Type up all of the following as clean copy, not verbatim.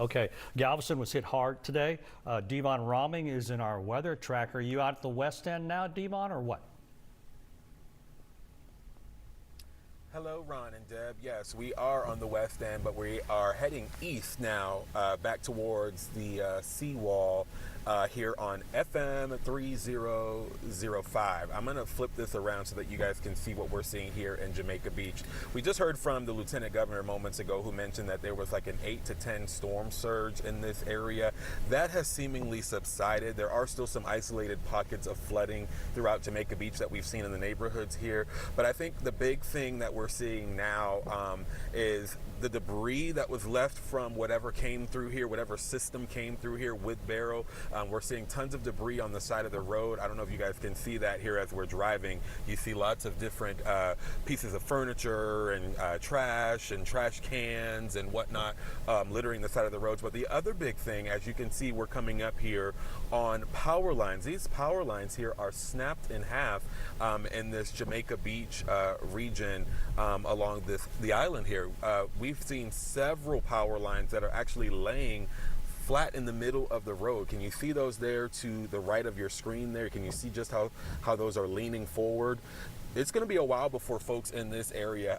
Okay, Galveston was hit hard today. Devon Roming is in our weather tracker. Are you out at the west end now, Devon, or what? Hello, Ron and Deb. Yes, we are on the west end, but we are heading east now, back towards the seawall here on FM 3005. I'm going to flip this around so that you guys can see what we're seeing here in Jamaica Beach. We just heard from the Lieutenant Governor moments ago who mentioned that there was like an 8 to 10 storm surge in this area. That has seemingly subsided. There are still some isolated pockets of flooding throughout Jamaica Beach that we've seen in the neighborhoods here. But I think the big thing that we're seeing now is the debris that was left from whatever came through here, whatever system came through here with Beryl. We're seeing tons of debris on the side of the road. I don't know if you guys can see that here as we're driving. You see lots of different pieces of furniture and trash cans and whatnot littering the side of the roads. But the other big thing, as you can see, we're coming up here on power lines. These power lines here are snapped in half in this Jamaica Beach region along the island here. We've seen several power lines that are actually laying flat in the middle of the road. Can you see those there to the right of your screen there? Can you see just how those are leaning forward? It's going to be a while before folks in this area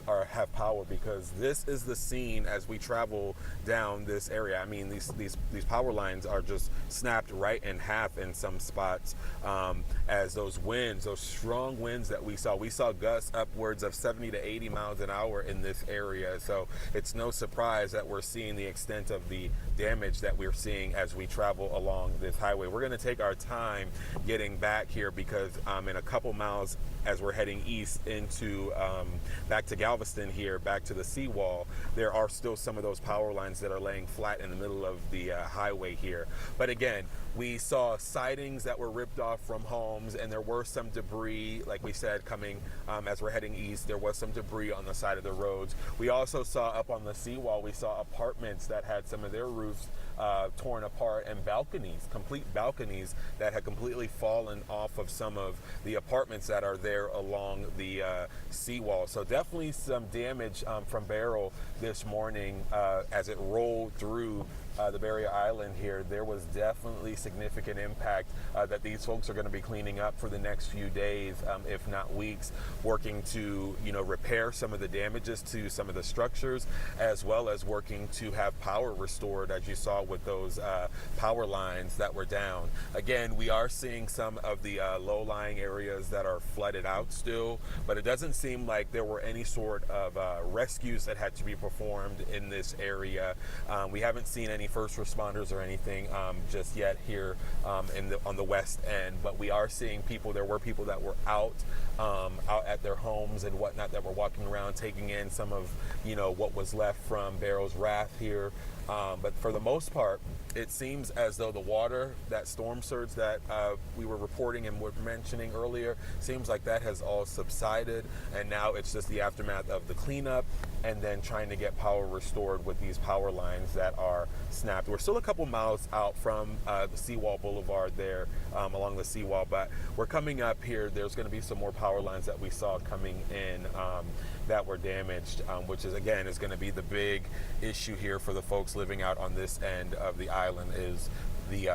have power, because this is the scene as we travel down this area. I mean, these power lines are just snapped right in half in some spots as those strong winds that we saw gusts upwards of 70 to 80 miles an hour in this area. So it's no surprise that we're seeing the extent of the damage that we're seeing as we travel along this highway. We're going to take our time getting back here because in a couple miles as we're heading east into back to Galveston here, back to the seawall, there are still some of those power lines that are laying flat in the middle of the highway here. But again, we saw sidings that were ripped off from homes, and there were some debris, like we said, coming as we're heading east. There was some debris on the side of the roads. We also saw up on the seawall, we saw apartments that had some of their roofs torn apart, and complete balconies that had completely fallen off of some of the apartments that are there along the seawall. So definitely some damage from Beryl this morning as it rolled through the barrier island here. There was definitely significant impact that these folks are going to be cleaning up for the next few days, if not weeks, working to repair some of the damages to some of the structures, as well as working to have power restored, as you saw with those power lines that were down. Again, we are seeing some of the low-lying areas that are flooded out still, but it doesn't seem like there were any sort of rescues that had to be performed in this area. We haven't seen any first responders or anything just yet here on the west end, but we are seeing people. There were people that were out at their homes and whatnot, that were walking around taking in some of what was left from Beryl's wrath here. But for the most part, it seems as though the water, that storm surge that we were reporting and were mentioning earlier, seems like that has all subsided, and now it's just the aftermath of the cleanup and then trying to get power restored with these power lines that are snapped. We're still a couple miles out from the Seawall Boulevard there along the seawall, but we're coming up here. There's going to be some more power lines that we saw coming in that were damaged, which is going to be the big issue here for the folks living out on this end of the island, is the